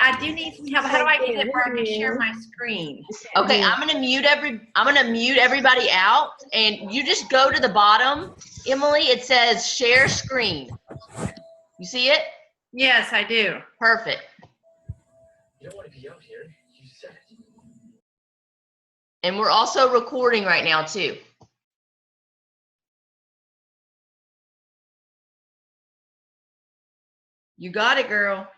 I do need some help. How do I get it where I can share my screen? Okay, I'm gonna mute everybody out, and you just go to the bottom, Emily. It says share screen. You see it? Yes, I do. Perfect. You don't want to be out here. You said it. And we're also recording right now too. You got it, girl.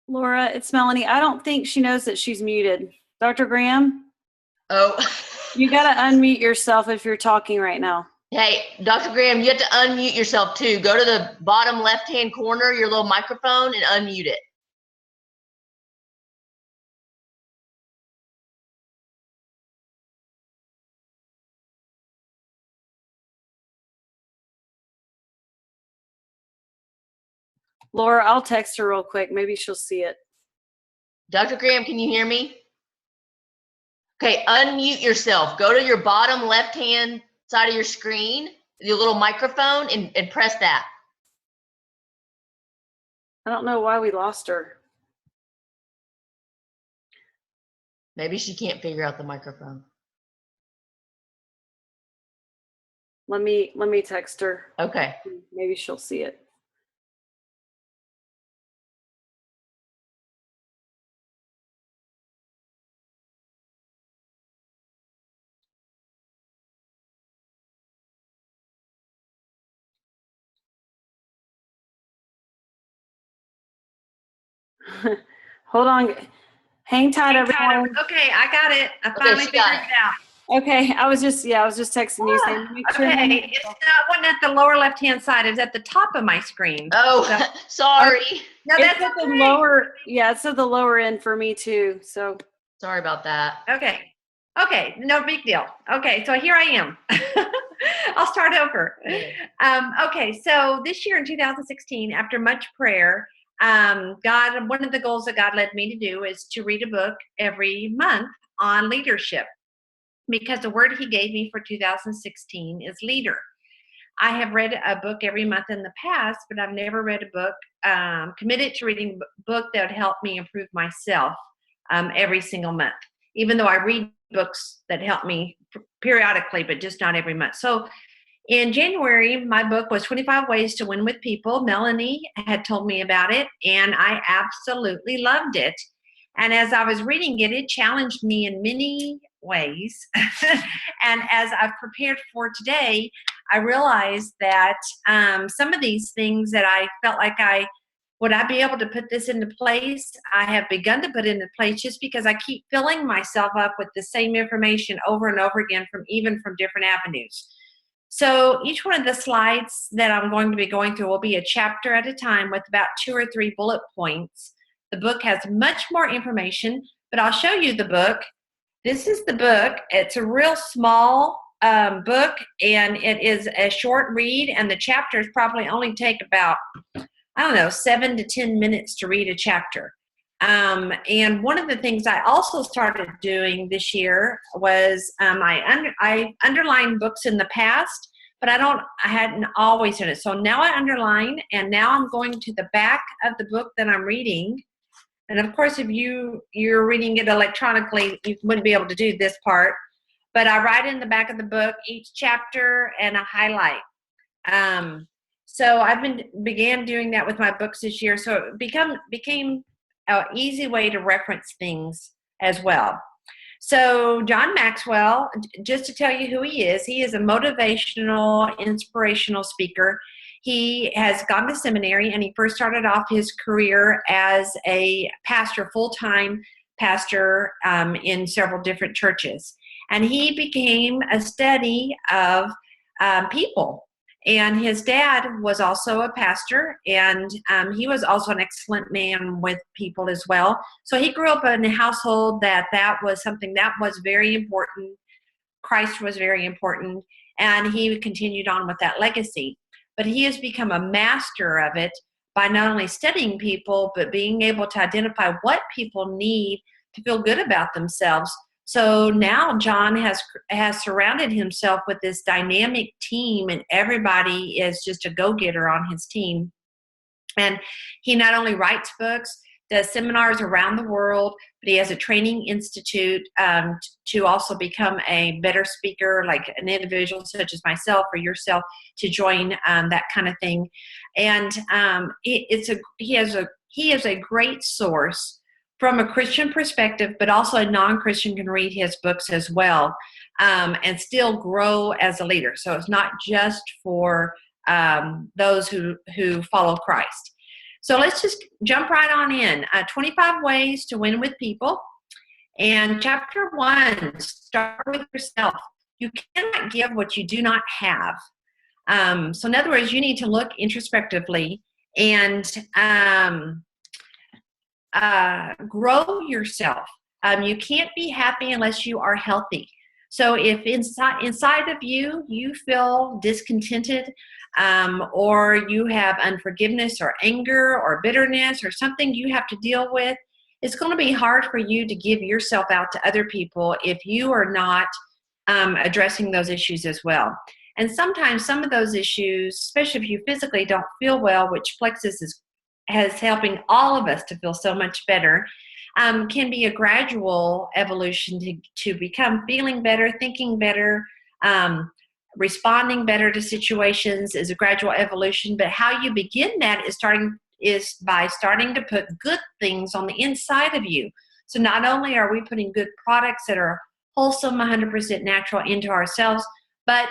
Laura, it's Melanie. I don't think she knows that she's muted. Dr. Graham? Oh. You got to unmute yourself if you're talking right now. Hey, Dr. Graham, you have to unmute yourself too. Go to the bottom left-hand corner, your little microphone, and unmute it. Laura, I'll text her real quick. Maybe she'll see it. Dr. Graham, can you hear me? Okay, unmute yourself. Go to your bottom left-hand side of your screen, your little microphone, and press that. I don't know why we lost her. Maybe she can't figure out the microphone. Let me text her. Okay. Maybe she'll see it. Hold on. Hang tight, everyone. Okay, I got it. I finally figured it out. Okay, I was just texting you saying make sure. Okay, it's not one at the lower left-hand side. It's at the top of my screen. Oh, so, sorry. No, that's at the lower. Yeah, it's at the lower end for me too. So sorry about that. Okay. Okay, no big deal. Okay, so here I am. I'll start over. Okay, so this year in 2016, after much prayer, one of the goals that God led me to do is to read a book every month on leadership, because the word he gave me for 2016 is leader. I have read a book every month in the past, but I've never read a book, committed to reading a book that would help me improve myself every single month, even though I read books that help me periodically, but just not every month. So in January, my book was 25 Ways to Win with People. Melanie had told me about it, and I absolutely loved it. And as I was reading it, it challenged me in many ways. And as I've prepared for today, I realized that some of these things that I felt like would I be able to put this into place? I have begun to put into place just because I keep filling myself up with the same information over and over again from different avenues. So each one of the slides that I'm going to be going through will be a chapter at a time with about 2 or 3 bullet points. The book has much more information, but I'll show you the book. This is the book. It's a real small book, and it is a short read, and the chapters probably only take about, 7 to 10 minutes to read a chapter. And one of the things I also started doing this year was I underlined books in the past, but I hadn't always done it. So now I underline, and now I'm going to the back of the book that I'm reading. And of course, if you're reading it electronically, you wouldn't be able to do this part. But I write in the back of the book each chapter and I highlight. So I began doing that with my books this year. So it became an easy way to reference things as well. So John Maxwell, just to tell you who he is a motivational, inspirational speaker. He has gone to seminary, and he first started off his career as a pastor, full-time pastor in several different churches. And he became a study of people. And his dad was also a pastor, and he was also an excellent man with people as well. So he grew up in a household that was something that was very important. Christ was very important, and he continued on with that legacy. But he has become a master of it by not only studying people, but being able to identify what people need to feel good about themselves. So now John has surrounded himself with this dynamic team, and everybody is just a go-getter on his team. And he not only writes books, does seminars around the world, but he has a training institute to also become a better speaker, like an individual such as myself or yourself, to join that kind of thing. And he is a great source from a Christian perspective, but also a non-Christian can read his books as well, and still grow as a leader. So it's not just for those who follow Christ. So let's just jump right on in. 25 ways to win with people. And chapter 1, start with yourself. You cannot give what you do not have. So in other words, you need to look introspectively and grow yourself. You can't be happy unless you are healthy. So if inside of you, you feel discontented, or you have unforgiveness or anger or bitterness or something you have to deal with, it's going to be hard for you to give yourself out to other people if you are not addressing those issues as well. And sometimes some of those issues, especially if you physically don't feel well, which Plexus has helping all of us to feel so much better, can be a gradual evolution to become feeling better, thinking better, responding better to situations is a gradual evolution. But how you begin that is by starting to put good things on the inside of you. So not only are we putting good products that are wholesome, 100% natural into ourselves, but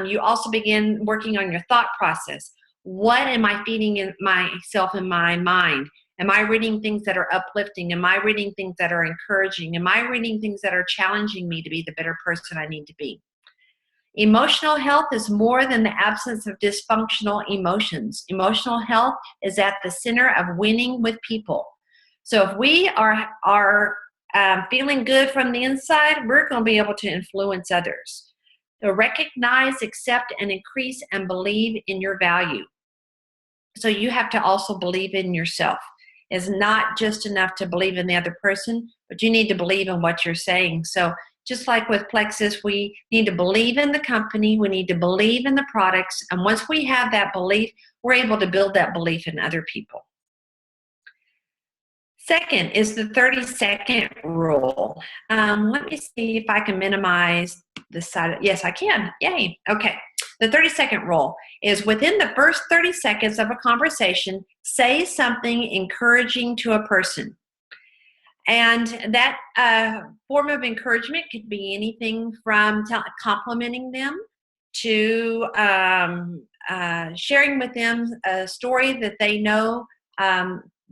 you also begin working on your thought process. What am I feeding in myself in my mind? Am I reading things that are uplifting? Am I reading things that are encouraging? Am I reading things that are challenging me to be the better person I need to be? Emotional health is more than the absence of dysfunctional emotions. Emotional health is at the center of winning with people. So if we are feeling good from the inside, we're going to be able to influence others. So recognize, accept, and increase and believe in your value. So you have to also believe in yourself. It's not just enough to believe in the other person, but you need to believe in what you're saying. So just like with Plexus, we need to believe in the company. We need to believe in the products. And once we have that belief, we're able to build that belief in other people. Second is the 30-second rule. Let me see if I can minimize the side. Yes, I can. Yay. Okay. The 30-second rule is within the first 30 seconds of a conversation, say something encouraging to a person. And that form of encouragement could be anything from complimenting them to sharing with them a story that they know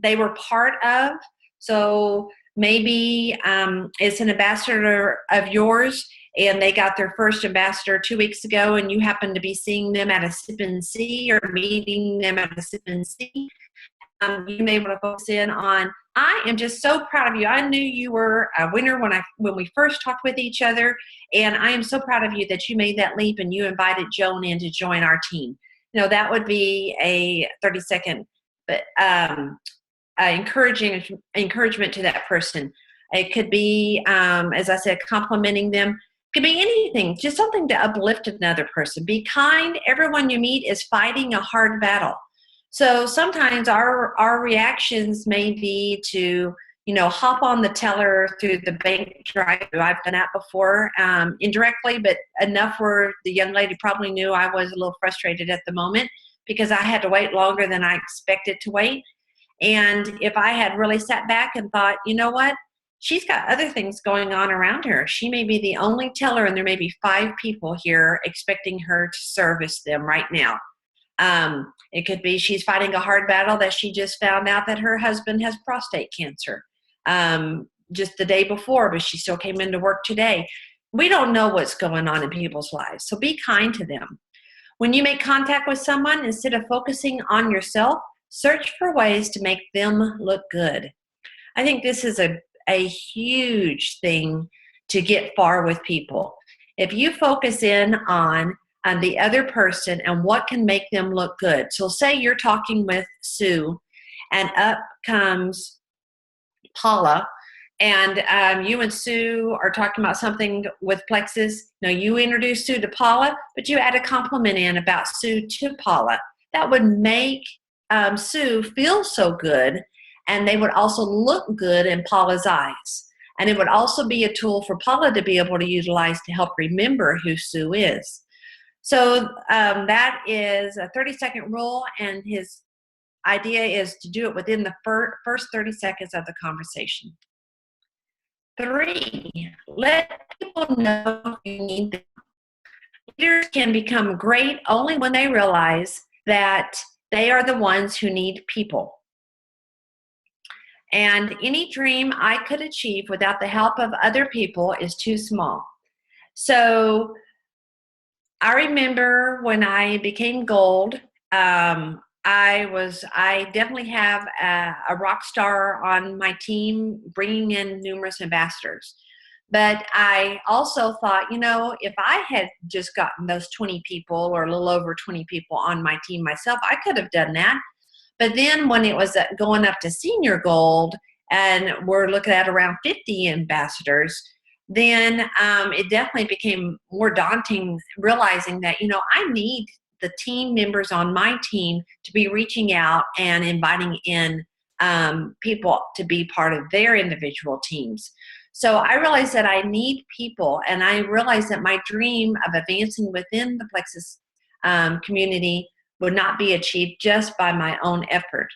they were part of. So maybe it's an ambassador of yours and they got their first ambassador 2 weeks ago and you happen to be seeing them at a sip and see or meeting them at a sip and see. You may want to focus in on, I am just so proud of you. I knew you were a winner when we first talked with each other, and I am so proud of you that you made that leap and you invited Joan in to join our team. You know, that would be a 30-second but encouragement to that person. It could be, as I said, complimenting them. It could be anything, just something to uplift another person. Be kind. Everyone you meet is fighting a hard battle. So sometimes our reactions may be to, hop on the teller through the bank drive-thru. I've done that before, indirectly, but enough where the young lady probably knew I was a little frustrated at the moment because I had to wait longer than I expected to wait. And if I had really sat back and thought, you know what, she's got other things going on around her. She may be the only teller and there may be 5 people here expecting her to service them right now. It could be she's fighting a hard battle that she just found out that her husband has prostate cancer just the day before, but she still came into work today. We don't know what's going on in people's lives, so be kind to them. When you make contact with someone, instead of focusing on yourself, search for ways to make them look good. I think this is a huge thing to get far with people. if you focus in on the other person and what can make them look good. So say you're talking with Sue, and up comes Paula, and you and Sue are talking about something with Plexus. Now you introduce Sue to Paula, but you add a compliment in about Sue to Paula. That would make Sue feel so good, and they would also look good in Paula's eyes. And it would also be a tool for Paula to be able to utilize to help remember who Sue is. So that is a 30-second rule, and his idea is to do it within the first 30 seconds of the conversation. 3, let people know you need them. Leaders can become great only when they realize that they are the ones who need people. And any dream I could achieve without the help of other people is too small. So I remember when I became gold, I definitely have a rock star on my team, bringing in numerous ambassadors. But I also thought, if I had just gotten those 20 people or a little over 20 people on my team myself, I could have done that. But then when it was going up to senior gold, and we're looking at around 50 ambassadors, then it definitely became more daunting, realizing that, I need the team members on my team to be reaching out and inviting in people to be part of their individual teams. So I realized that I need people, and I realized that my dream of advancing within the Plexus community would not be achieved just by my own effort.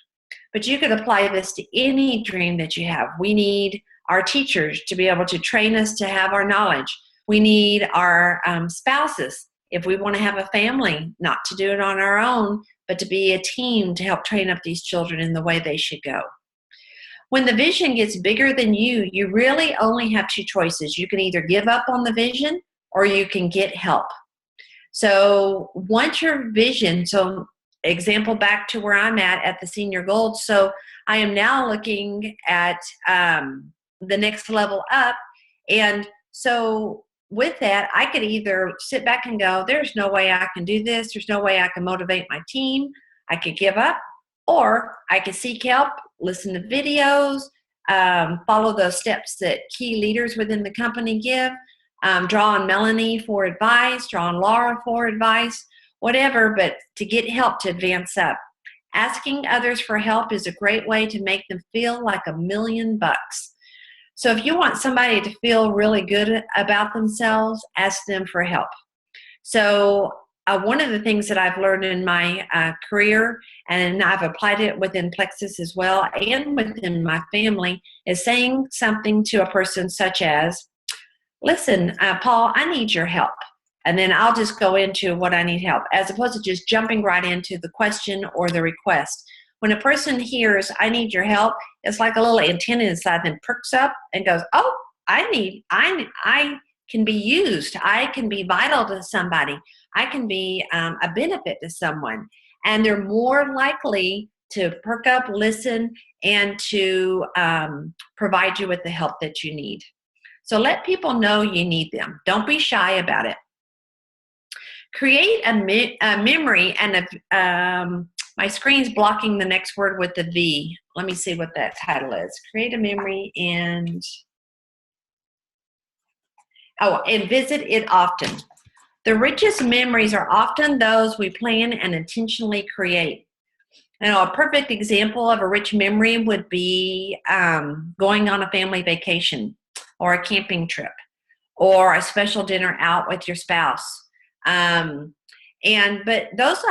But you could apply this to any dream that you have. We need our teachers to be able to train us to have our knowledge. We need our spouses, if we want to have a family, not to do it on our own, but to be a team to help train up these children in the way they should go. When the vision gets bigger than you, you really only have 2 choices. You can either give up on the vision or you can get help. So once your vision, so example back to where I'm at the senior gold. So I am now looking at the next level up. And so with that, I could either sit back and go, there's no way I can do this. There's no way I can motivate my team. I could give up, or I could seek help, listen to videos, follow those steps that key leaders within the company give, draw on Melanie for advice, draw on Laura for advice, whatever, but to get help to advance up. Asking others for help is a great way to make them feel like $1,000,000. So if you want somebody to feel really good about themselves, ask them for help. So one of the things that I've learned in my career, and I've applied it within Plexus as well and within my family, is saying something to a person such as, listen, Paul, I need your help. And then I'll just go into what I need help, as opposed to just jumping right into the question or the request. When a person hears, I need your help, it's like a little antenna inside them perks up and goes, oh, I can be used. I can be vital to somebody. I can be a benefit to someone. And they're more likely to perk up, listen, and to provide you with the help that you need. So let people know you need them. Don't be shy about it. Create a memory, and my screen's blocking the next word with the V. Let me see what that title is. Create a memory and visit it often. The richest memories are often those we plan and intentionally create. A perfect example of a rich memory would be going on a family vacation, or a camping trip, or a special dinner out with your spouse. But those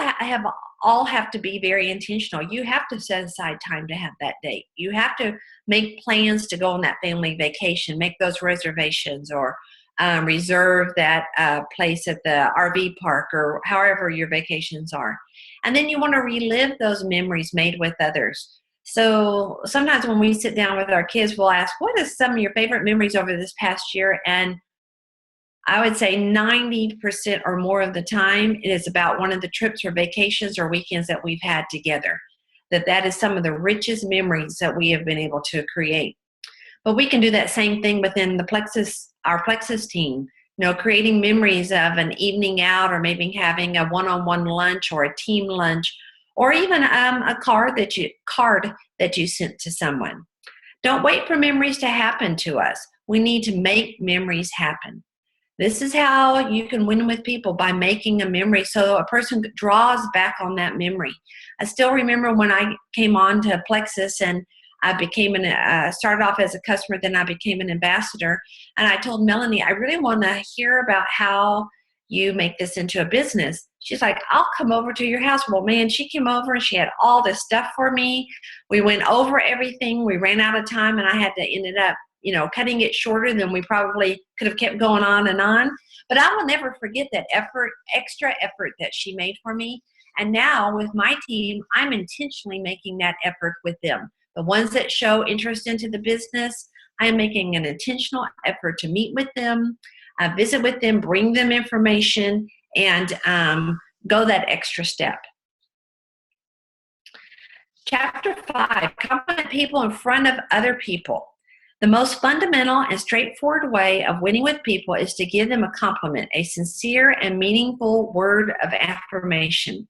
all have to be very intentional. You have to set aside time to have that date. You have to make plans to go on that family vacation, make those reservations, or reserve that place at the RV park, or however your vacations are. And then you want to relive those memories made with others. So sometimes when we sit down with our kids, we'll ask, what is some of your favorite memories over this past year? And I would say 90% or more of the time, it is about one of the trips or vacations or weekends that we've had together. That is some of the richest memories that we have been able to create. But we can do that same thing within our Plexus team. creating memories of an evening out, or maybe having a one-on-one lunch or a team lunch, or even a card that you sent to someone. Don't wait for memories to happen to us. We need to make memories happen. This is how you can win with people, by making a memory so a person draws back on that memory. I still remember when I came on to Plexus, and I became started off as a customer, then I became an ambassador. And I told Melanie, I really want to hear about how you make this into a business. She's like, I'll come over to your house. Well, man, she came over and she had all this stuff for me. We went over everything. We ran out of time, and I had to ended up, cutting it shorter than we probably could have kept going on and on. But I will never forget that extra effort that she made for me. And now with my team, I'm intentionally making that effort with them. The ones that show interest into the business, I'm making an intentional effort to meet with them, visit with them, bring them information, and go that extra step. Chapter 5, compliment people in front of other people. The most fundamental and straightforward way of winning with people is to give them a compliment, a sincere and meaningful word of affirmation.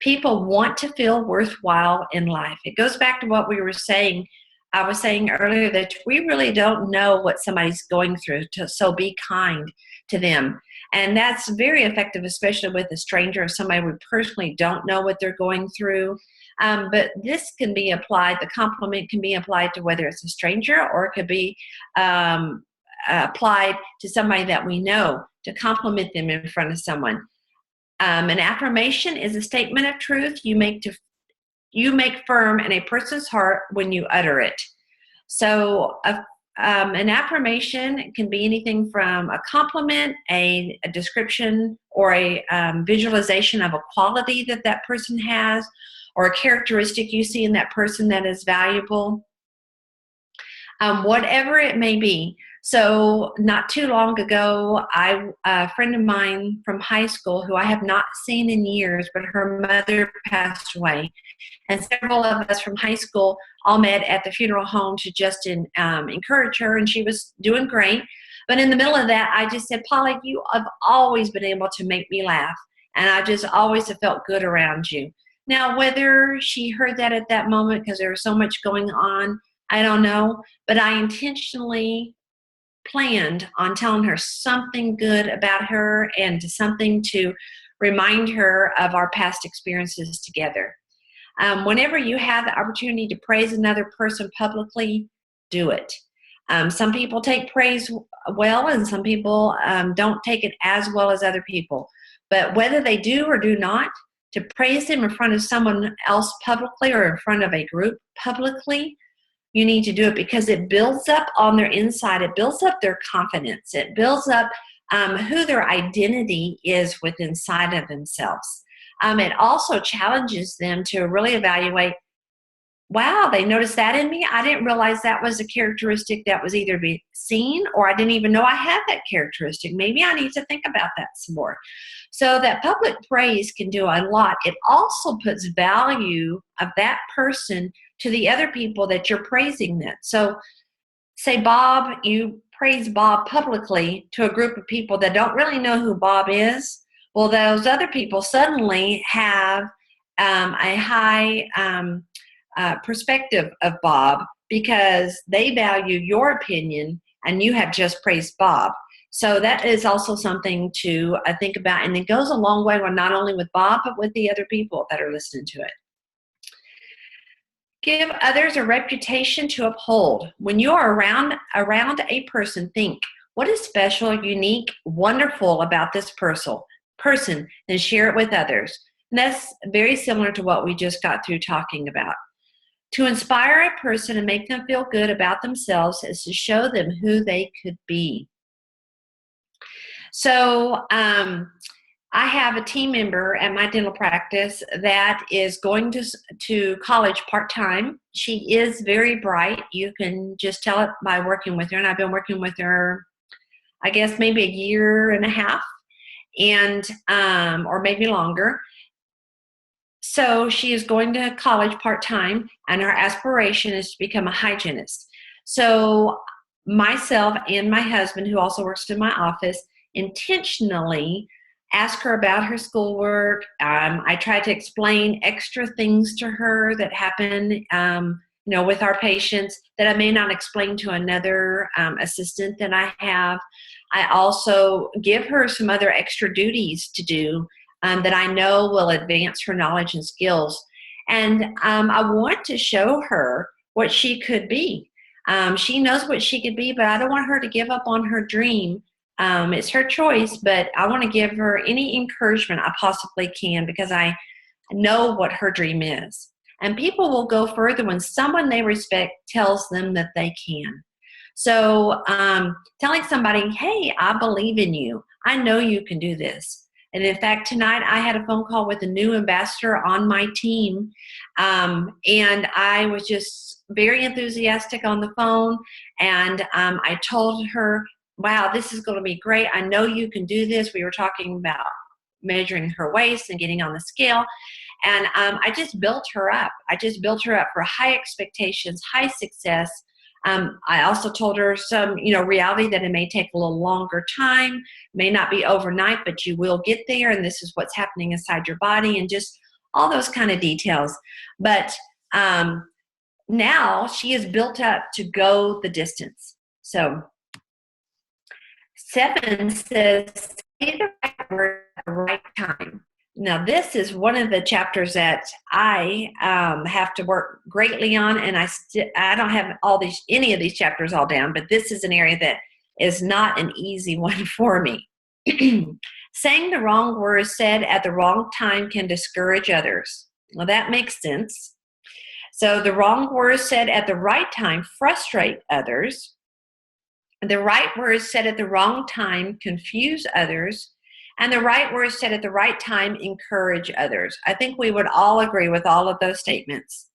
People want to feel worthwhile in life. It goes back to what we were saying. I was saying earlier that we really don't know what somebody's going through, so be kind to them. And that's very effective, especially with a stranger or somebody we personally don't know what they're going through. But this can be applied, the compliment can be applied to whether it's a stranger, or it could be applied to somebody that we know, to compliment them in front of someone. An affirmation is a statement of truth you make firm in a person's heart when you utter it. So an affirmation can be anything from a compliment, a description, or a visualization of a quality that person has, or a characteristic you see in that person that is valuable. Whatever it may be. So not too long ago, a friend of mine from high school, who I have not seen in years, but her mother passed away. And several of us from high school all met at the funeral home to just encourage her, and she was doing great. But in the middle of that, I just said, Polly, you have always been able to make me laugh, and I just always have felt good around you. Now, whether she heard that at that moment because there was so much going on, I don't know, but I intentionally planned on telling her something good about her and something to remind her of our past experiences together. Whenever you have the opportunity to praise another person publicly, do it. Some people take praise well, and some people don't take it as well as other people. But whether they do or do not, to praise them in front of someone else publicly or in front of a group publicly, you need to do it, because it builds up on their inside. It builds up their confidence. It builds up who their identity is within inside of themselves. It also challenges them to really evaluate, wow, they noticed that in me. I didn't realize that was a characteristic that was either be seen, or I didn't even know I had that characteristic. Maybe I need to think about that some more. So that public praise can do a lot. It also puts value of that person to the other people that you're praising them. So say Bob, you praise Bob publicly to a group of people that don't really know who Bob is. Well, those other people suddenly have a high perspective of Bob, because they value your opinion and you have just praised Bob. So that is also something to think about, and it goes a long way, not only with Bob, but with the other people that are listening to it. Give others a reputation to uphold. When you are around a person, think, what is special, unique, wonderful about this person, then share it with others. And that's very similar to what we just got through talking about. To inspire a person and make them feel good about themselves is to show them who they could be. So I have a team member at my dental practice that is going to college part-time. She is very bright. You can just tell it by working with her. And I've been working with her, I guess, maybe a year and a half, and or maybe longer. So she is going to college part-time, and her aspiration is to become a hygienist. So myself and my husband, who also works in my office, intentionally ask her about her schoolwork. I try to explain extra things to her that happen, with our patients that I may not explain to another assistant that I have. I also give her some other extra duties to do that I know will advance her knowledge and skills. And I want to show her what she could be. She knows what she could be, but I don't want her to give up on her dream. It's her choice, but I want to give her any encouragement I possibly can because I know what her dream is. And people will go further when someone they respect tells them that they can. So telling somebody, hey, I believe in you. I know you can do this. And in fact, tonight I had a phone call with a new ambassador on my team. And I was just very enthusiastic on the phone. And I told her, wow, this is going to be great. I know you can do this. We were talking about measuring her waist and getting on the scale. And I just built her up. I just built her up for high expectations, high success. I also told her some, reality that it may take a little longer time, may not be overnight, but you will get there. And this is what's happening inside your body and just all those kind of details. But now she is built up to go the distance. So 7 says, say the right word at the right time. Now, this is one of the chapters that I have to work greatly on, and I don't have any of these chapters all down, but this is an area that is not an easy one for me. Saying the wrong words said at the wrong time can discourage others. Well, that makes sense. So the wrong words said at the right time frustrate others. The right words said at the wrong time confuse others. And the right words said at the right time encourage others. I think we would all agree with all of those statements.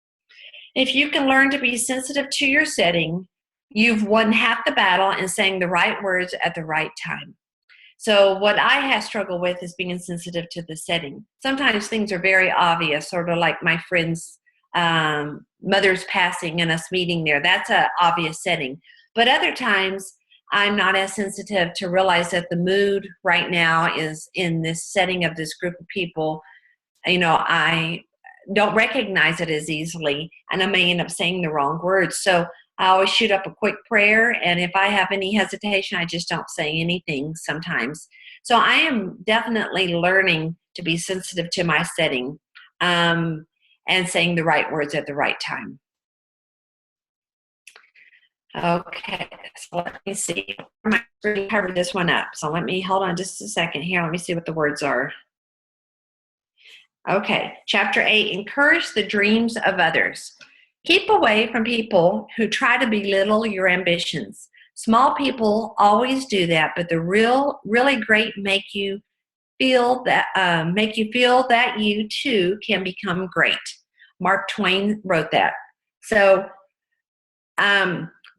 If you can learn to be sensitive to your setting, you've won half the battle in saying the right words at the right time. So what I have struggled with is being sensitive to the setting. Sometimes things are very obvious, sort of like my friend's mother's passing and us meeting there. That's an obvious setting. But other times, I'm not as sensitive to realize that the mood right now is in this setting of this group of people. I don't recognize it as easily, and I may end up saying the wrong words. So I always shoot up a quick prayer, and if I have any hesitation, I just don't say anything sometimes. So I am definitely learning to be sensitive to my setting and saying the right words at the right time. Okay, so let me see. I might really cover this one up. So hold on just a second here. Let me see what the words are. Okay, chapter 8, encourage the dreams of others. Keep away from people who try to belittle your ambitions. Small people always do that, but the really great make you feel that you too can become great. Mark Twain wrote that. So,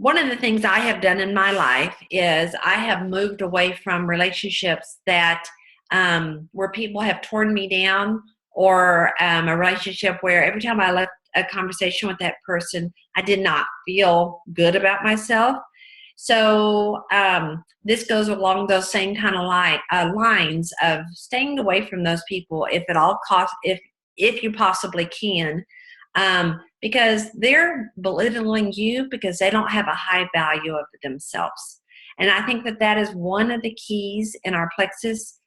one of the things I have done in my life is I have moved away from relationships that where people have torn me down, or a relationship where every time I left a conversation with that person, I did not feel good about myself. So this goes along those same kind of lines of staying away from those people if at all costs, if you possibly can. Because they're belittling you because they don't have a high value of themselves. And I think that is one of the keys in our Plexus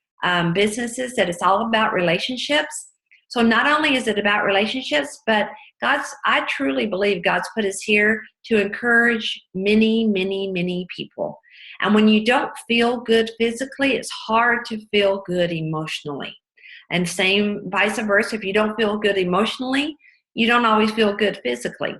businesses, that it's all about relationships. So not only is it about relationships, but I truly believe God's put us here to encourage many, many, many people. And when you don't feel good physically, it's hard to feel good emotionally. And same vice versa, if you don't feel good emotionally, you don't always feel good physically.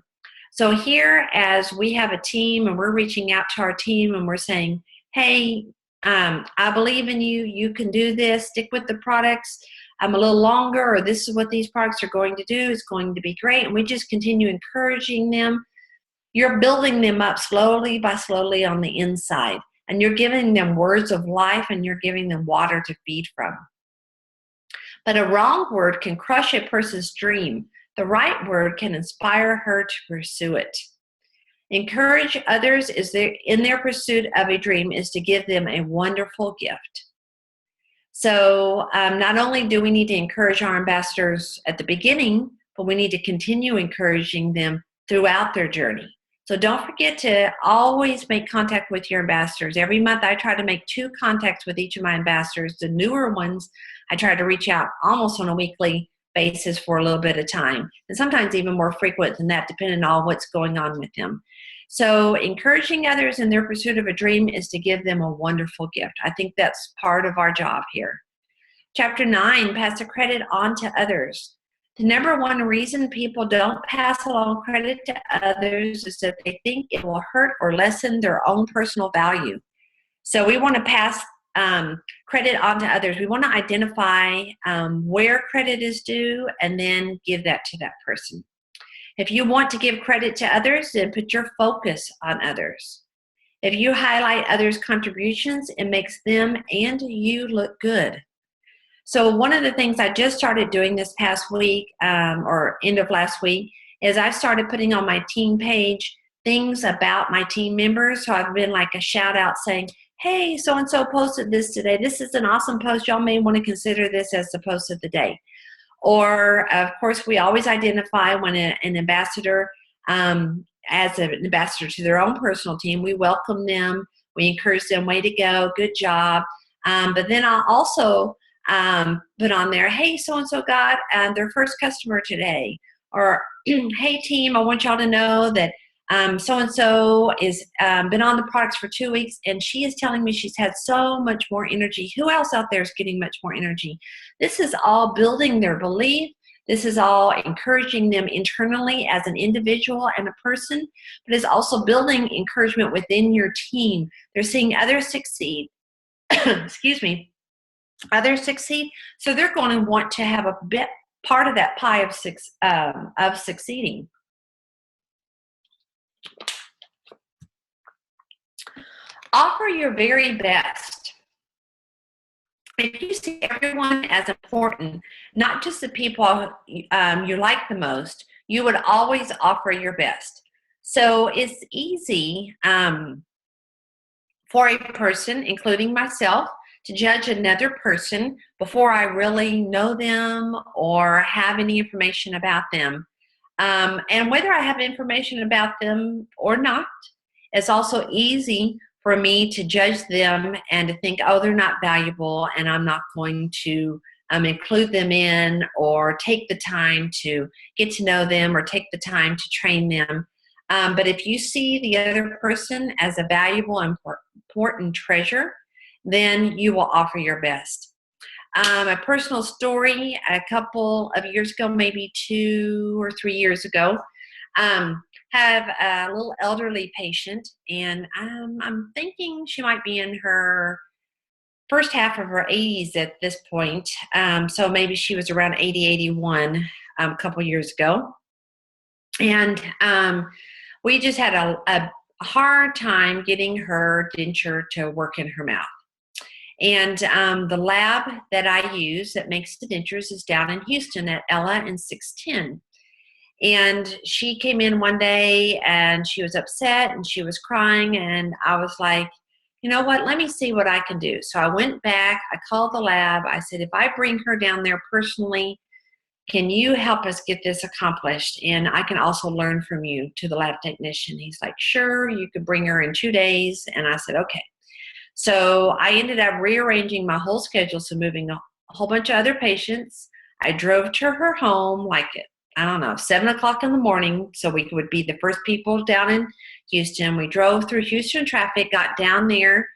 So here, as we have a team and we're reaching out to our team and we're saying, hey, I believe in you. You can do this. Stick with the products. A little longer, or this is what these products are going to do. It's going to be great. And we just continue encouraging them. You're building them up slowly by slowly on the inside. And you're giving them words of life, and you're giving them water to feed from. But a wrong word can crush a person's dream. The right word can inspire her to pursue it. Encourage others in their pursuit of a dream is to give them a wonderful gift. So not only do we need to encourage our ambassadors at the beginning, but we need to continue encouraging them throughout their journey. So don't forget to always make contact with your ambassadors. Every month I try to make 2 contacts with each of my ambassadors. The newer ones, I try to reach out almost on a weekly basis for a little bit of time, and sometimes even more frequent than that, depending on what's going on with them. So encouraging others in their pursuit of a dream is to give them a wonderful gift. I think that's part of our job here. Chapter 9, pass the credit on to others. The number one reason people don't pass along credit to others is that they think it will hurt or lessen their own personal value. So we want to pass credit on to others. We want to identify where credit is due and then give that to that person. If you want to give credit to others, then put your focus on others. If you highlight others' contributions, it makes them and you look good. So one of the things I just started doing this past week or end of last week is I started putting on my team page things about my team members. So I've been like a shout out saying, hey, so-and-so posted this today. This is an awesome post. Y'all may want to consider this as the post of the day. Or, of course, we always identify when an ambassador, as an ambassador to their own personal team, we welcome them. We encourage them, way to go, good job. But then I'll also put on there, hey, so-and-so got their first customer today. Or, hey, team, I want y'all to know that so-and-so is been on the products for 2 weeks, and she is telling me she's had so much more energy. Who else out there is getting much more energy? This is all building their belief. This is all encouraging them internally as an individual and a person, but it's also building encouragement within your team. They're seeing others succeed. Excuse me. Others succeed, so they're going to want to have a bit part of that pie of succeeding. Offer your very best. If you see everyone as important, not just the people you like the most, you would always offer your best. So it's easy for a person, including myself, to judge another person before I really know them or have any information about them. And whether I have information about them or not, it's also easy for me to judge them and to think, oh, they're not valuable and I'm not going to include them in or take the time to get to know them or take the time to train them. But if you see the other person as a valuable and important treasure, then you will offer your best. A personal story, a couple of years ago, maybe 2 or 3 years ago, have a little elderly patient, and I'm thinking she might be in her first half of her 80s at this point. So maybe she was around 80, 81 a couple years ago. And we just had a hard time getting her denture to work in her mouth. And the lab that I use that makes the dentures is down in Houston at Ella and 610. And she came in one day and she was upset and she was crying. And I was like, you know what, let me see what I can do. So I went back, I called the lab. I said, if I bring her down there personally, can you help us get this accomplished? And I can also learn from you, to the lab technician. He's like, sure, you could bring her in 2 days. And I said, okay. So I ended up rearranging my whole schedule, so moving a whole bunch of other patients. I drove to her home like at 7 o'clock in the morning, so we would be the first people down in Houston. We drove through Houston traffic, got down there,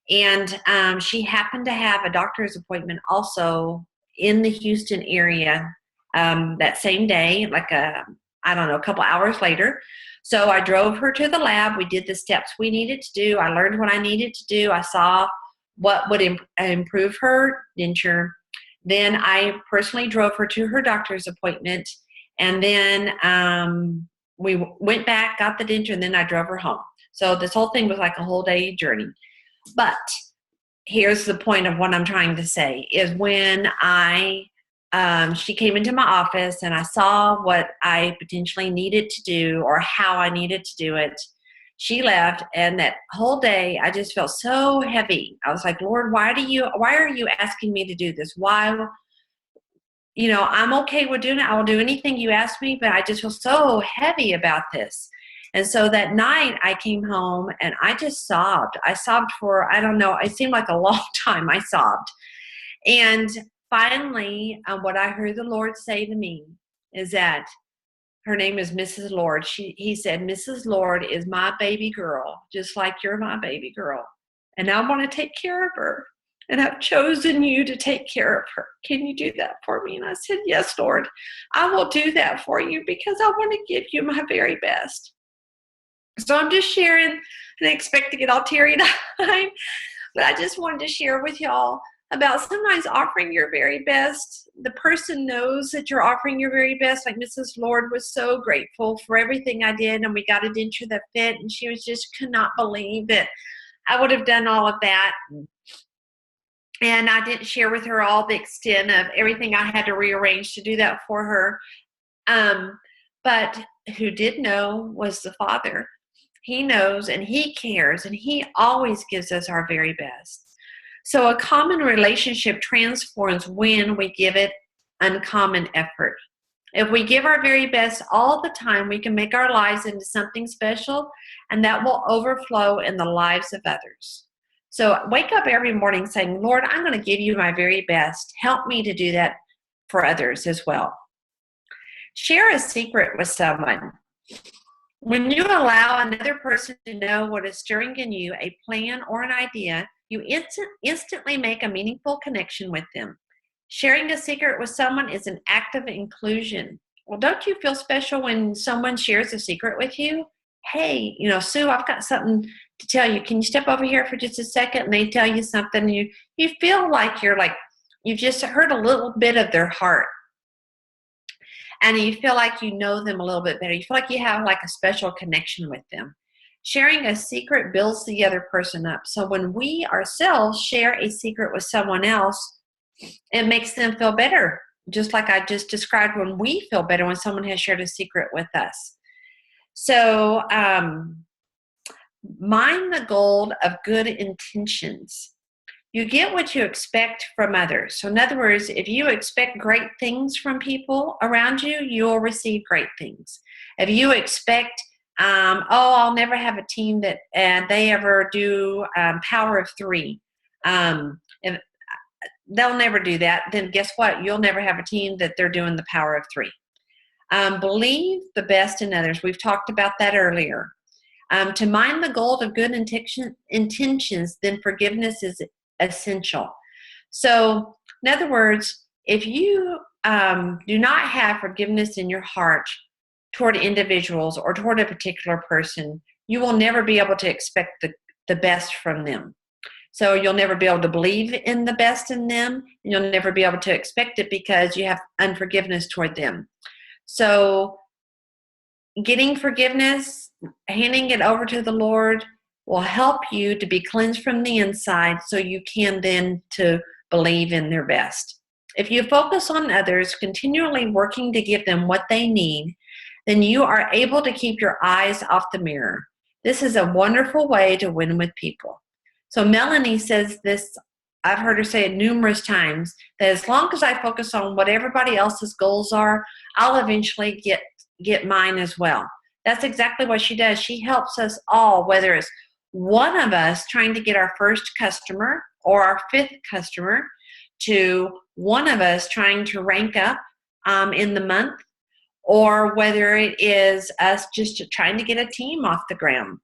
and she happened to have a doctor's appointment also in the Houston area that same day, like a couple hours later. So I drove her to the lab. We did the steps we needed to do. I learned what I needed to do. I saw what would improve her denture. Then I personally drove her to her doctor's appointment. And then we went back, got the denture, and then I drove her home. So this whole thing was like a whole day journey. But here's the point of what I'm trying to say is when she came into my office and I saw what I potentially needed to do or how I needed to do it, she left, and that whole day I just felt so heavy. I was like, Lord, why are you asking me to do this? Why? I'm okay with doing it. I will do anything you ask me, but I just feel so heavy about this. And so that night I came home and I just sobbed. I sobbed for, I don't know, it seemed like a long time I sobbed. And finally, what I heard the Lord say to me is that her name is Mrs. Lord. He said, Mrs. Lord is my baby girl, just like you're my baby girl. And I want to take care of her. And I've chosen you to take care of her. Can you do that for me? And I said, yes, Lord, I will do that for you because I want to give you my very best. So I'm just sharing, and I expect to get all teary-eyed, but I just wanted to share with y'all about sometimes offering your very best. The person knows that you're offering your very best. Like Mrs. Lord was so grateful for everything I did, and we got a denture that fit, and she was just could not believe that I would have done all of that. And I didn't share with her all the extent of everything I had to rearrange to do that for her. But who did know was the Father. He knows and he cares, and he always gives us our very best. So a common relationship transforms when we give it uncommon effort. If we give our very best all the time, we can make our lives into something special, and that will overflow in the lives of others. So wake up every morning saying, Lord, I'm going to give you my very best. Help me to do that for others as well. Share a secret with someone. When you allow another person to know what is stirring in you, a plan or an idea, you instantly make a meaningful connection with them. Sharing a secret with someone is an act of inclusion. Well, don't you feel special when someone shares a secret with you? Hey, Sue, I've got something to tell you. Can you step over here for just a second? And they tell you something. You feel like you've just heard a little bit of their heart. And you feel like you know them a little bit better. You feel like you have like a special connection with them. Sharing a secret builds the other person up. So when we ourselves share a secret with someone else, it makes them feel better. Just like I just described, when we feel better when someone has shared a secret with us. So mind the gold of good intentions. You get what you expect from others. So in other words, if you expect great things from people around you, you'll receive great things. If you expect, I'll never have a team that they ever do power of three. If they'll never do that, then guess what? You'll never have a team that they're doing the power of three. Believe the best in others. We've talked about that earlier. To mind the gold of good intentions, then forgiveness is essential. So, in other words, if you do not have forgiveness in your heart toward individuals or toward a particular person, you will never be able to expect the best from them. So you'll never be able to believe in the best in them, and you'll never be able to expect it because you have unforgiveness toward them. So getting forgiveness, handing it over to the Lord, will help you to be cleansed from the inside so you can then to believe in their best. If you focus on others, continually working to give them what they need, then you are able to keep your eyes off the mirror. This is a wonderful way to win with people. So Melanie says this, I've heard her say it numerous times, that as long as I focus on what everybody else's goals are, I'll eventually get mine as well. That's exactly what she does. She helps us all, whether it's one of us trying to get our first customer or our fifth customer, to one of us trying to rank up in the month, or whether it is us just trying to get a team off the ground.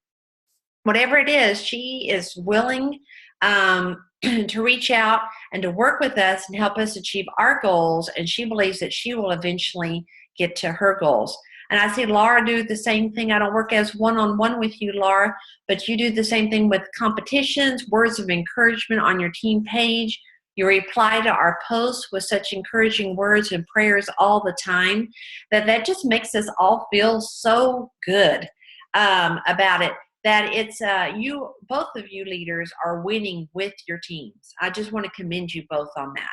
Whatever it is, she is willing to reach out and to work with us and help us achieve our goals, and she believes that she will eventually get to her goals. And I see Laura do the same thing. I don't work as one-on-one with you, Laura, but you do the same thing with competitions, words of encouragement on your team page. You reply to our posts with such encouraging words and prayers all the time that just makes us all feel so good about it, that it's both of you leaders are winning with your teams. I just want to commend you both on that.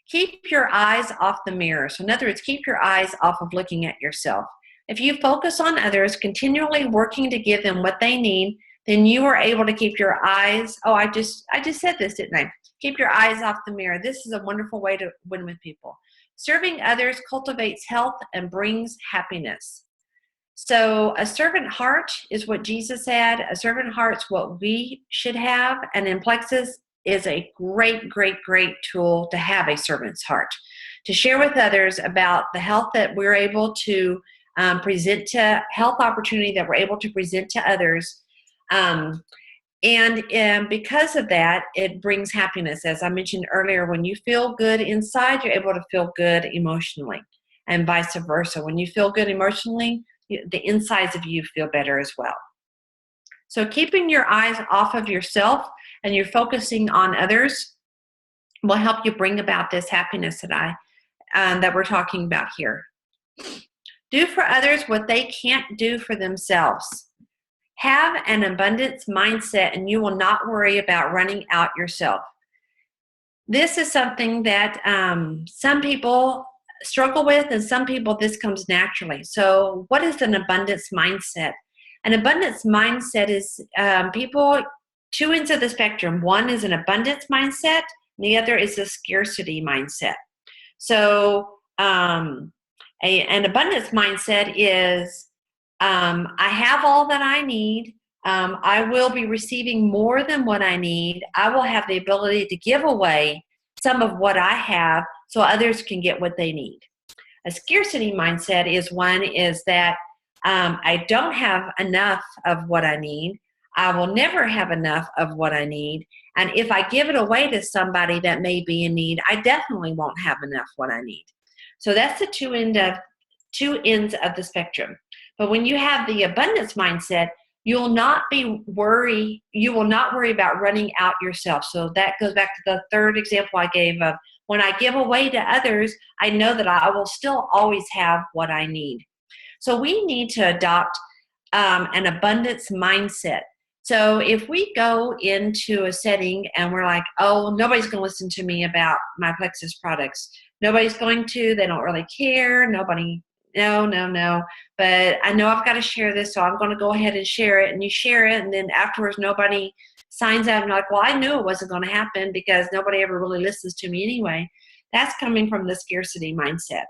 Keep your eyes off the mirror. So in other words, keep your eyes off of looking at yourself. If you focus on others, continually working to give them what they need, then you are able to keep your eyes, I just said this, didn't I? Keep your eyes off the mirror. This is a wonderful way to win with people. Serving others cultivates health and brings happiness. So a servant heart is what Jesus had. A servant heart's what we should have. And in Plexus is a great, great, great tool to have a servant's heart, to share with others about the health that we're able to present to, health opportunity that we're able to present to others. And because of that, it brings happiness. As I mentioned earlier, when you feel good inside, you're able to feel good emotionally, and vice versa. When you feel good emotionally, the insides of you feel better as well. So keeping your eyes off of yourself and you're focusing on others will help you bring about this happiness that we're talking about here. Do for others what they can't do for themselves. Have an abundance mindset and you will not worry about running out yourself. This is something that some people struggle with, and some people this comes naturally. So what is an abundance mindset? An abundance mindset is people, two ends of the spectrum. One is an abundance mindset, and the other is a scarcity mindset. So an abundance mindset is I have all that I need. I will be receiving more than what I need. I will have the ability to give away some of what I have so others can get what they need. A scarcity mindset is that I don't have enough of what I need. I will never have enough of what I need. And if I give it away to somebody that may be in need, I definitely won't have enough what I need. So that's the two ends of the spectrum. But when you have the abundance mindset, you will not worry about running out yourself. So that goes back to the third example I gave of when I give away to others, I know that I will still always have what I need. So we need to adopt an abundance mindset. So if we go into a setting and we're like, oh, nobody's going to listen to me about my Plexus products. Nobody's going to. They don't really care. Nobody. No. But I know I've got to share this, so I'm going to go ahead and share it. And you share it, and then afterwards nobody signs out and you're like, well, I knew it wasn't going to happen because nobody ever really listens to me anyway. That's coming from the scarcity mindset.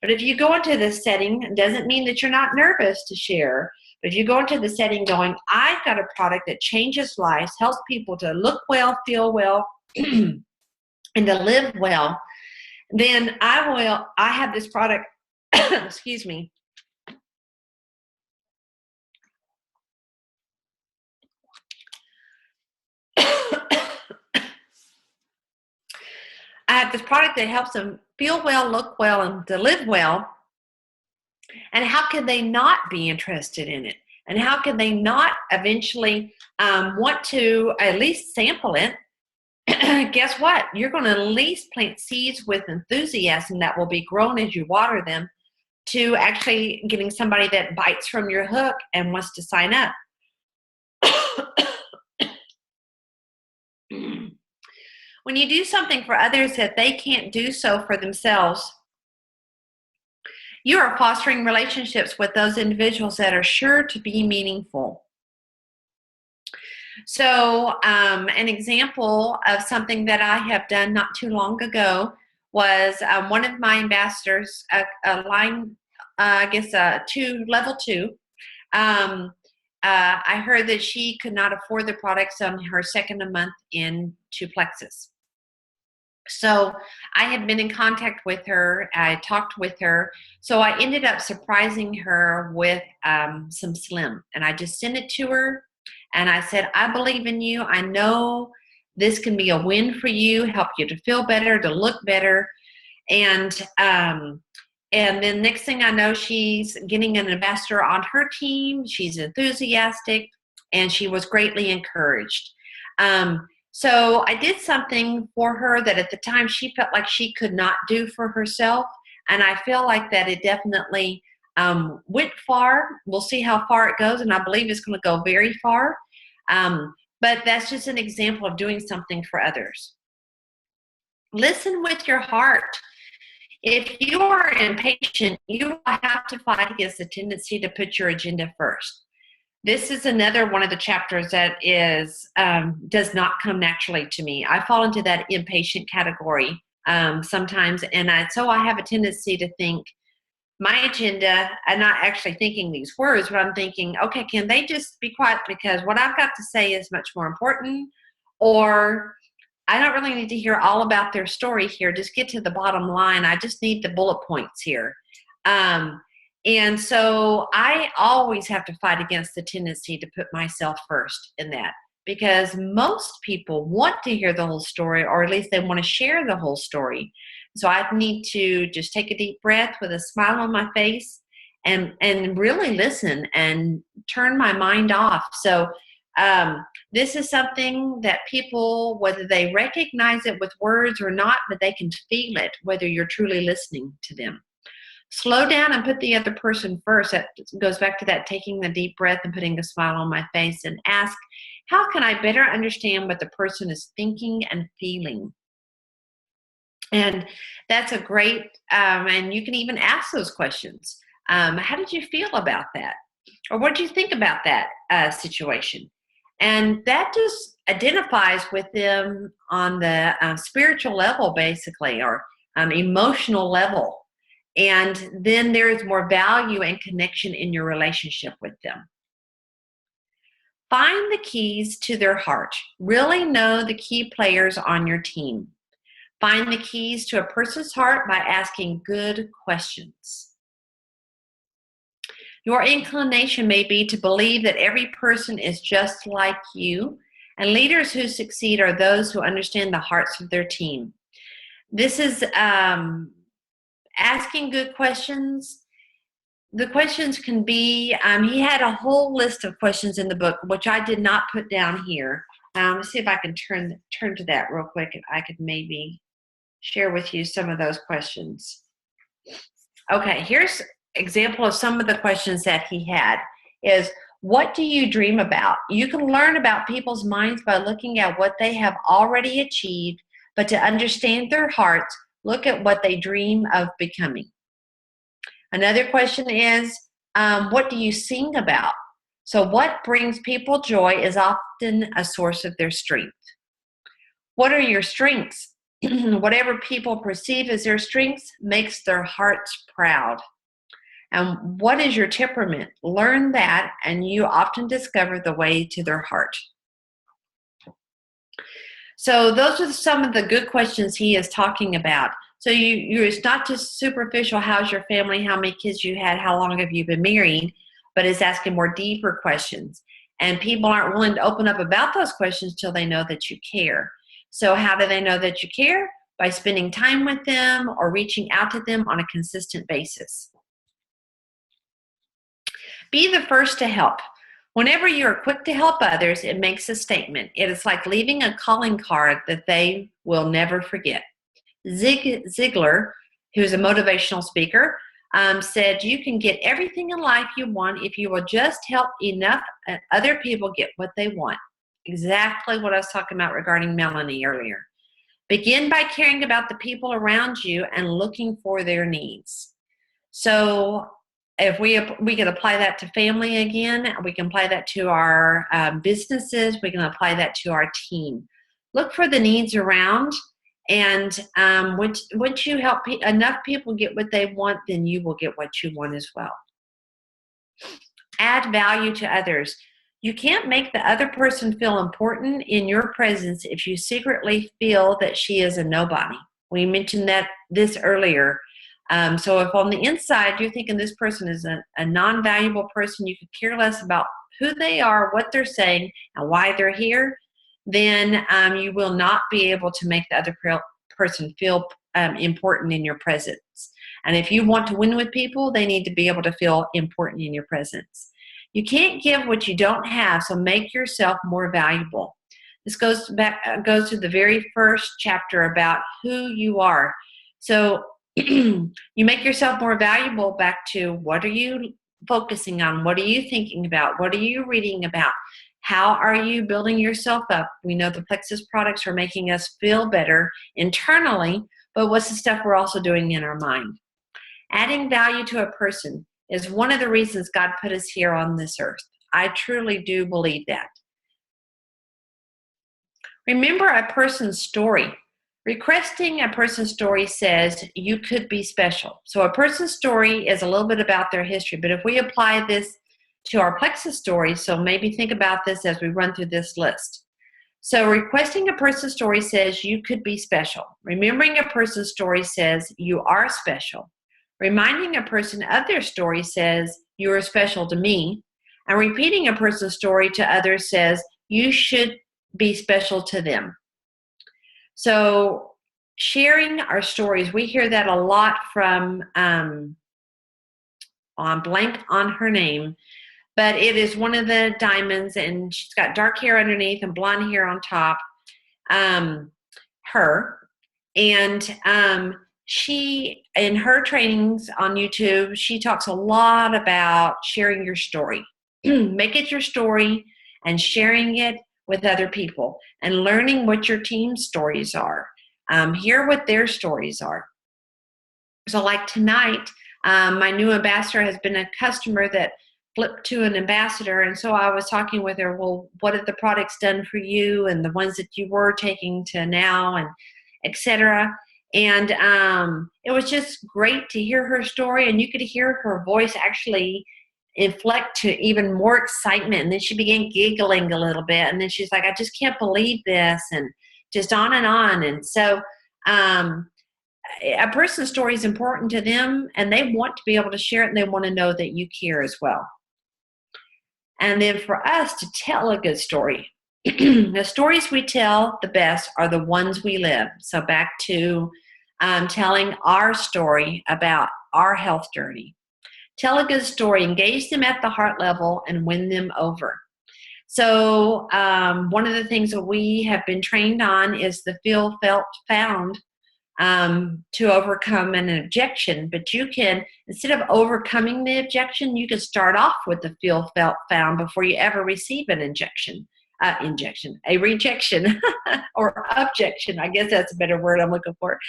But if you go into this setting, it doesn't mean that you're not nervous to share. But if you go into the setting going, I've got a product that changes lives, helps people to look well, feel well, and to live well, then I have this product, excuse me, I have this product that helps them feel well, look well, and to live well. And how can they not be interested in it? And how can they not eventually want to at least sample it? Guess what? You're going to at least plant seeds with enthusiasm that will be grown as you water them to actually getting somebody that bites from your hook and wants to sign up. When you do something for others that they can't do so for themselves, you are fostering relationships with those individuals that are sure to be meaningful. So an example of something that I have done not too long ago was one of my ambassadors, level 2. I heard that she could not afford the products on her second month into Plexus. So I had been in contact with her. I talked with her. So I ended up surprising her with some Slim. And I just sent it to her. And I said, I believe in you. I know this can be a win for you, help you to feel better, to look better. And then next thing I know, she's getting an ambassador on her team. She's enthusiastic, and she was greatly encouraged. So I did something for her that at the time she felt like she could not do for herself. And I feel like that it definitely went far. We'll see how far it goes, and I believe it's going to go very far. But that's just an example of doing something for others. Listen with your heart. If you are impatient, you will have to fight against the tendency to put your agenda first. This is another one of the chapters that is does not come naturally to me. I fall into that impatient category sometimes, and so I have a tendency to think my agenda. I'm not actually thinking these words, but I'm thinking, okay, can they just be quiet because what I've got to say is much more important, or I don't really need to hear all about their story here. Just get to the bottom line. I just need the bullet points here. And so I always have to fight against the tendency to put myself first in that, because most people want to hear the whole story, or at least they want to share the whole story. So I need to just take a deep breath with a smile on my face and really listen and turn my mind off. So this is something that people, whether they recognize it with words or not, but they can feel it, whether you're truly listening to them. Slow down and put the other person first. That goes back to that taking the deep breath and putting a smile on my face, and ask, how can I better understand what the person is thinking and feeling? And that's a great, and you can even ask those questions. How did you feel about that? Or what did you think about that situation? And that just identifies with them on the spiritual level, basically, or emotional level. And then there is more value and connection in your relationship with them. Find the keys to their heart. Really know the key players on your team. Find the keys to a person's heart by asking good questions. Your inclination may be to believe that every person is just like you, and leaders who succeed are those who understand the hearts of their team. This is asking good questions. The questions can be, he had a whole list of questions in the book, which I did not put down here. Let's see if I can turn to that real quick, and I could maybe share with you some of those questions. Okay, here's example of some of the questions that he had is, what do you dream about? You can learn about people's minds by looking at what they have already achieved, but to understand their hearts, look at what they dream of becoming. Another question is, what do you sing about? So what brings people joy is often a source of their strength. What are your strengths? Whatever people perceive as their strengths makes their hearts proud. And what is your temperament? Learn that, and you often discover the way to their heart. So those are some of the good questions he is talking about. So it's not just superficial, how's your family, how many kids you had, how long have you been married, but it's asking more deeper questions. And people aren't willing to open up about those questions till they know that you care. So how do they know that you care? By spending time with them or reaching out to them on a consistent basis. Be the first to help. Whenever you are quick to help others, it makes a statement. It is like leaving a calling card that they will never forget. Zig Ziglar, who's a motivational speaker, said, you can get everything in life you want if you will just help enough other people get what they want. Exactly what I was talking about regarding Melanie earlier. Begin by caring about the people around you and looking for their needs. So if we can apply that to family again, we can apply that to our businesses, we can apply that to our team. Look for the needs around, and once you help enough people get what they want, then you will get what you want as well. Add value to others. You can't make the other person feel important in your presence if you secretly feel that she is a nobody. We mentioned this earlier. So if on the inside you're thinking this person is a non-valuable person, you could care less about who they are, what they're saying, and why they're here, then you will not be able to make the other person feel important in your presence. And if you want to win with people, they need to be able to feel important in your presence. You can't give what you don't have, so make yourself more valuable. This goes to the very first chapter about who you are. So you make yourself more valuable back to, what are you focusing on? What are you thinking about? What are you reading about? How are you building yourself up? We know the Plexus products are making us feel better internally, but what's the stuff we're also doing in our mind. Adding value to a person is one of the reasons God put us here on this earth. I truly do believe that. Remember a person's story. Requesting a person's story says you could be special. So a person's story is a little bit about their history, but if we apply this to our plexus story, so maybe think about this as we run through this list. So requesting a person's story says you could be special. Remembering a person's story says you are special. Reminding a person of their story says you are special to me. And repeating a person's story to others says you should be special to them. So sharing our stories, we hear that a lot from on blank on her name, but it is one of the diamonds, and she's got dark hair underneath and blonde hair on top. Her, and she, in her trainings on YouTube, she talks a lot about sharing your story. Make it your story and sharing it with other people and learning what your team's stories are. Hear what their stories are. So like tonight, my new ambassador has been a customer that flipped to an ambassador. And so I was talking with her, well, what have the products done for you and the ones that you were taking to now and et cetera. And it was just great to hear her story, and you could hear her voice actually inflect to even more excitement. And then she began giggling a little bit, and then she's like, I just can't believe this, and just on and on. And so a person's story is important to them, and they want to be able to share it, and they want to know that you care as well. And then for us to tell a good story, the stories we tell the best are the ones we live. So back to telling our story about our health journey. Tell a good story, engage them at the heart level, and win them over. So one of the things that we have been trained on is the feel, felt, found to overcome an objection. But you can, instead of overcoming the objection, you can start off with the feel, felt, found before you ever receive an a rejection or objection. I guess that's a better word I'm looking for.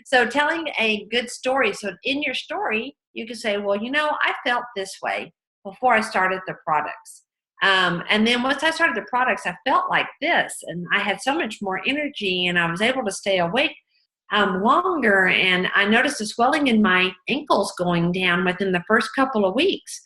So telling a good story. So in your story, you can say, well, I felt this way before I started the products. And then once I started the products, I felt like this, and I had so much more energy, and I was able to stay awake longer. And I noticed the swelling in my ankles going down within the first couple of weeks.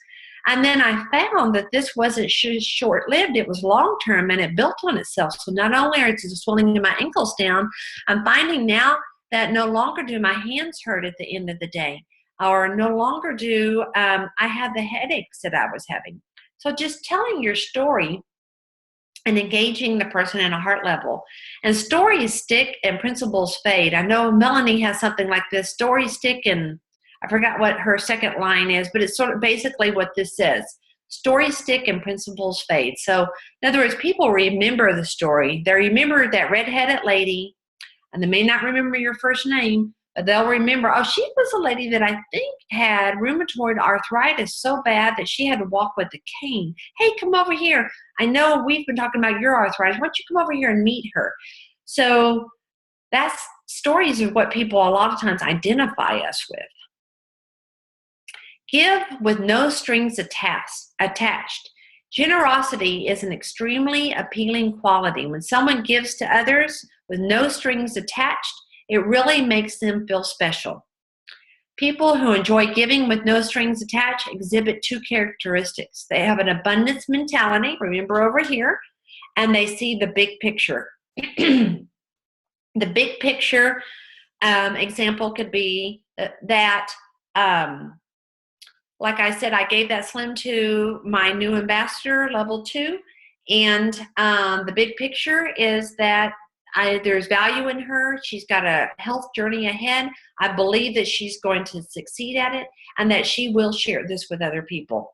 And then I found that this wasn't short-lived, it was long-term, and it built on itself. So not only are the swelling in my ankles down, I'm finding now that no longer do my hands hurt at the end of the day, or no longer do I have the headaches that I was having. So just telling your story and engaging the person at a heart level. And stories stick and principles fade. I know Melanie has something like this, stories stick, and I forgot what her second line is, but it's sort of basically what this says. Stories stick and principles fade. So in other words, people remember the story. They remember that redheaded lady, and they may not remember your first name, but they'll remember, oh, she was a lady that I think had rheumatoid arthritis so bad that she had to walk with a cane. Hey, come over here. I know we've been talking about your arthritis. Why don't you come over here and meet her? So that's stories are what people a lot of times identify us with. Give with no strings attached. Generosity is an extremely appealing quality. When someone gives to others with no strings attached, it really makes them feel special. People who enjoy giving with no strings attached exhibit two characteristics. They have an abundance mentality, remember over here, and they see the big picture. The big picture example could be that like I said, I gave that slim to my new ambassador, level 2. And the big picture is that there's value in her. She's got a health journey ahead. I believe that she's going to succeed at it, and that she will share this with other people.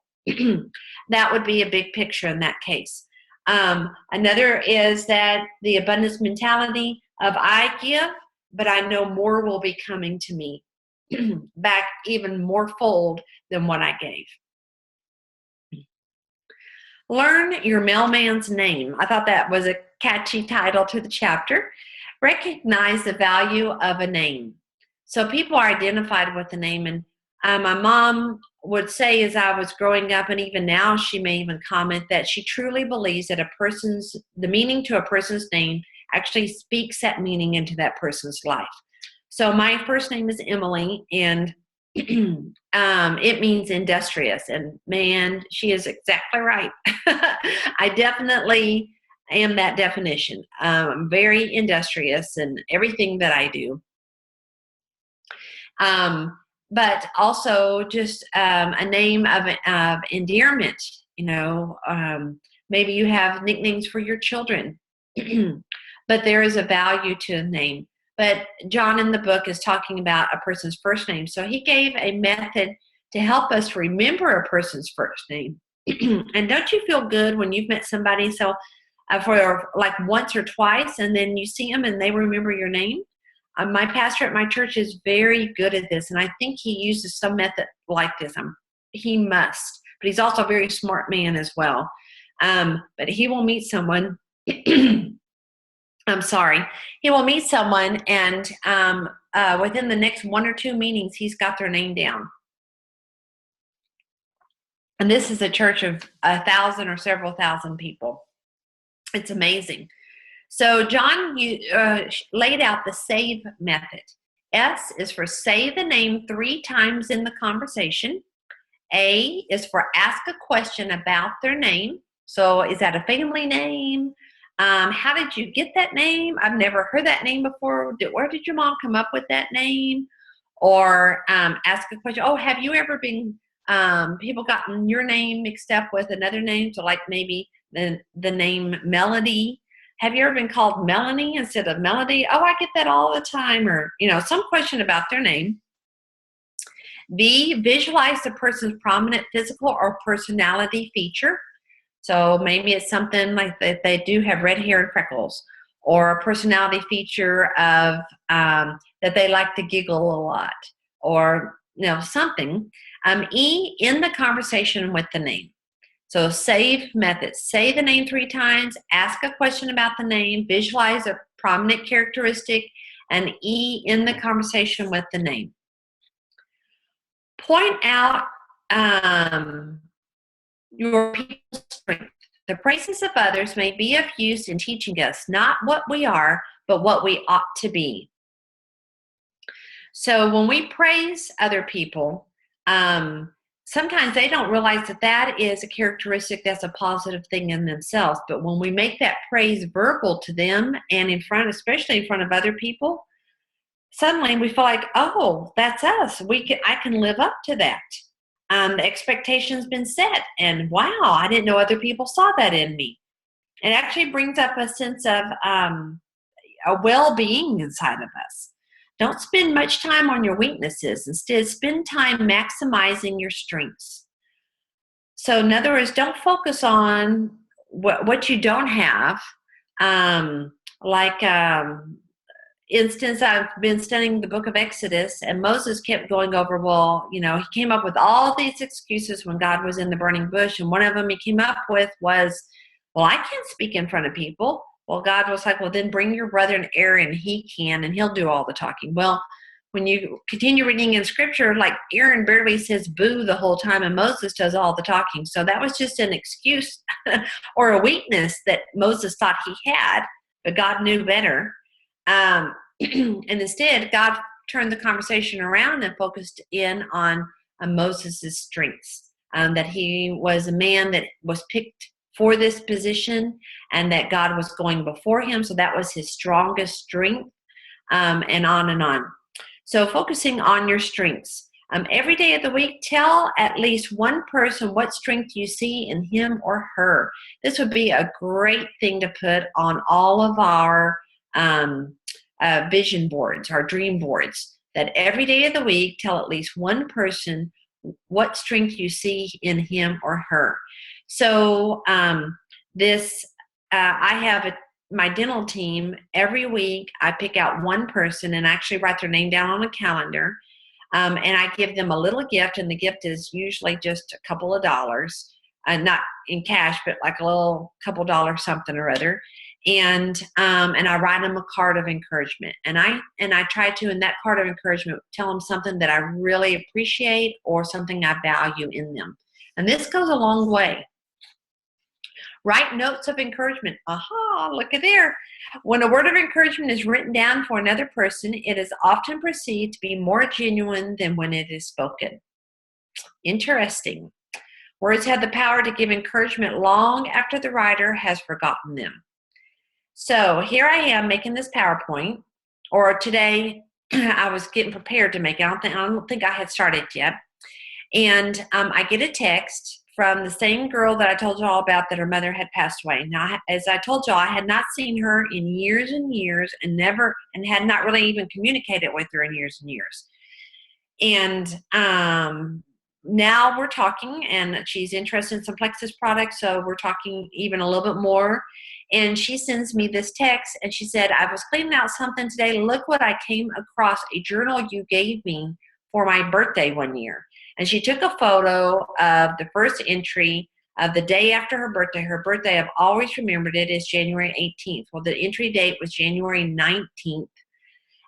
That would be a big picture in that case. Another is that the abundance mentality of I give, but I know more will be coming to me back even more fold than what I gave. Learn your mailman's name. I thought that was a catchy title to the chapter. Recognize the value of a name. So people are identified with the name. And my mom would say as I was growing up, and even now she may even comment, that she truly believes that the meaning to a person's name actually speaks that meaning into that person's life. So my first name is Emily, and it means industrious. And man, she is exactly right. I definitely am that definition. I'm very industrious in everything that I do. But also just a name of endearment. Maybe you have nicknames for your children, but there is a value to a name. But John in the book is talking about a person's first name. So he gave a method to help us remember a person's first name. And don't you feel good when you've met somebody for like once or twice, and then you see them and they remember your name? My pastor at my church is very good at this, and I think he uses some method like this. He must, but he's also a very smart man as well. But he will meet someone. He will meet someone, and within the next 1 or 2 meetings, he's got their name down. And this is a church of 1,000 or several thousand people. It's amazing. So John laid out the SAVE method. S is for say the name 3 times in the conversation. A is for ask a question about their name. So is that a family name? How did you get that name? I've never heard that name before. Where did your mom come up with that name? Or ask a question. Oh, have you ever been, people gotten your name mixed up with another name? So like maybe the name Melody. Have you ever been called Melanie instead of Melody? Oh, I get that all the time. Or, some question about their name. B, visualize the person's prominent physical or personality feature. So maybe it's something like that they do have red hair and freckles, or a personality feature of that they like to giggle a lot, or something. E, in the conversation with the name. So SAVE method. Say the name 3 times, ask a question about the name, visualize a prominent characteristic, and E, in the conversation with the name. Point out your people's strength. The praises of others may be of use in teaching us not what we are, but what we ought to be. So when we praise other people, sometimes they don't realize that is a characteristic that's a positive thing in themselves. But when we make that praise verbal to them and especially in front of other people, suddenly we feel like, oh, that's us. I can live up to that. The expectation's been set, and wow, I didn't know other people saw that in me. It actually brings up a sense of a well-being inside of us. Don't spend much time on your weaknesses. Instead, spend time maximizing your strengths. So in other words, don't focus on what you don't have. Instance, I've been studying the book of Exodus, and Moses kept going over, he came up with all these excuses when God was in the burning bush, and one of them he came up with was, I can't speak in front of people. Well, God was like, then bring your brother Aaron, he can, and he'll do all the talking. Well, when you continue reading in scripture, like Aaron barely says boo the whole time, and Moses does all the talking. So that was just an excuse or a weakness that Moses thought he had, but God knew better. And instead, God turned the conversation around and focused in on Moses' strengths, that he was a man that was picked for this position and that God was going before him. So that was his strongest strength, and on and on. So focusing on your strengths. Every day of the week, tell at least one person what strength you see in him or her. This would be a great thing to put on all of our vision boards, our dream boards, that every day of the week, tell at least one person what strength you see in him or her. So I have my dental team, every week I pick out one person and actually write their name down on a calendar, and I give them a little gift, and the gift is usually just a couple of dollars, not in cash, but like a little couple dollars something or other. and I write them a card of encouragement. And I try to, in that card of encouragement, tell them something that I really appreciate or something I value in them. And this goes a long way. Write notes of encouragement. Aha, look at there. When a word of encouragement is written down for another person, it is often perceived to be more genuine than when it is spoken. Interesting. Words have the power to give encouragement long after the writer has forgotten them. So here I am making this PowerPoint, or today I was getting prepared to make it. I don't think I had started yet. And I get a text from the same girl that I told you all about that her mother had passed away. Now, as I told you all, I had not seen her in years and years and had not really even communicated with her in years and years. And now we're talking, and she's interested in some Plexus products, so we're talking even a little bit more. And she sends me this text, and she said, I was cleaning out something today. Look what I came across, a journal you gave me for my birthday one year. And she took a photo of the first entry of the day after her birthday. Her birthday, I've always remembered it, is January 18th. Well, the entry date was January 19th.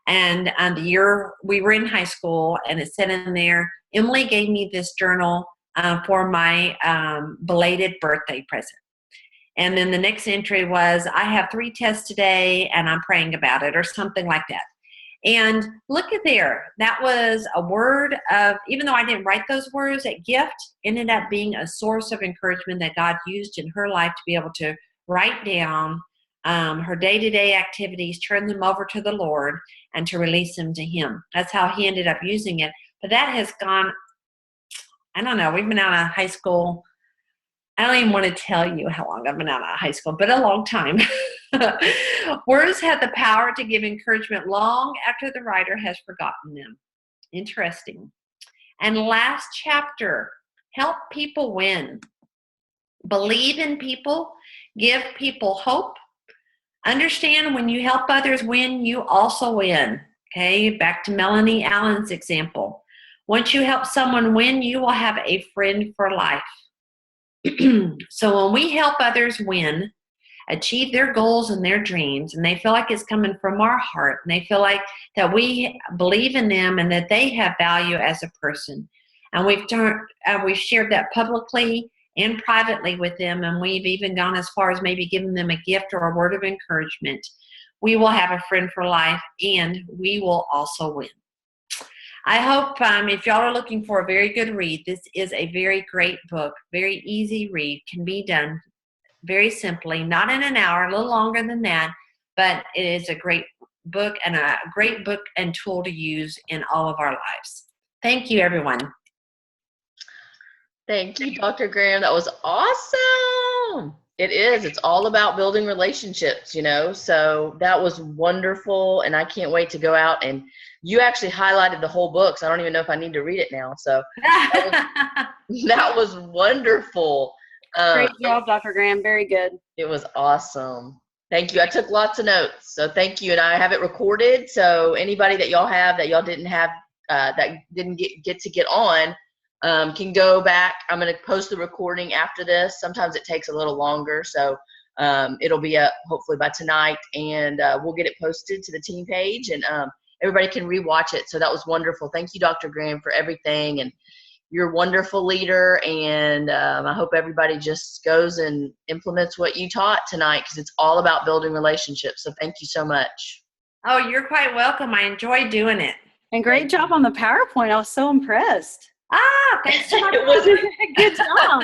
And the year we were in high school, and it said in there, Emily gave me this journal for my belated birthday present. And then the next entry was, I have 3 tests today, and I'm praying about it, or something like that. And look at there. That was a word of, even though I didn't write those words, that gift ended up being a source of encouragement that God used in her life to be able to write down her day-to-day activities, turn them over to the Lord, and to release them to Him. That's how He ended up using it. But that has gone, I don't know, we've been out of high school. I don't even want to tell you how long I've been out of high school, but a long time. Words have the power to give encouragement long after the writer has forgotten them. Interesting. And last chapter, help people win. Believe in people. Give people hope. Understand when you help others win, you also win. Okay, back to Melanie Allen's example. Once you help someone win, you will have a friend for life. So when we help others win, achieve their goals and their dreams, and they feel like it's coming from our heart, and they feel like that we believe in them and that they have value as a person, and we've shared that publicly and privately with them, and we've even gone as far as maybe giving them a gift or a word of encouragement, we will have a friend for life, and we will also win. I hope if y'all are looking for a very good read, this is a very great book, very easy read, can be done very simply, not in an hour, a little longer than that, but it is a great book and tool to use in all of our lives. Thank you, everyone. Thank you, Dr. Graham. That was awesome. It is. It's all about building relationships, so that was wonderful. And I can't wait to go out, and you actually highlighted the whole book, so I don't even know if I need to read it now. So that was wonderful. Great job, Dr. Graham. Very good. It was awesome. Thank you. I took lots of notes. So thank you. And I have it recorded. So anybody that y'all have that y'all didn't have, that didn't get to get on, can go back. I'm going to post the recording after this. Sometimes it takes a little longer. So it'll be up hopefully by tonight, and we'll get it posted to the team page, and everybody can rewatch it. So that was wonderful. Thank you, Dr. Graham, for everything. And you're a wonderful leader, and I hope everybody just goes and implements what you taught tonight, because it's all about building relationships. So thank you so much. Oh, you're quite welcome. I enjoyed doing it. And great job on the PowerPoint. I was so impressed. Thanks so much. It was Good job.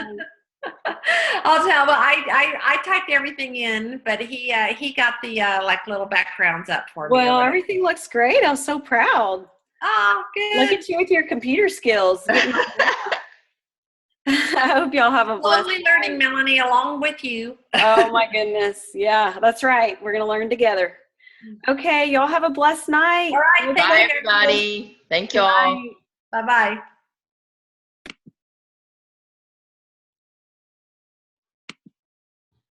I'll tell. Well, I typed everything in, but he got the like little backgrounds up for me. Well, everything looks great. I was so proud. Oh, good. Look at you with your computer skills. I hope y'all have a blessed Lovely learning, Melanie, along with you. Oh my goodness. Yeah, that's right. We're going to learn together. Okay, y'all have a blessed night. All right. Bye, everybody. Thank y'all. Bye-bye.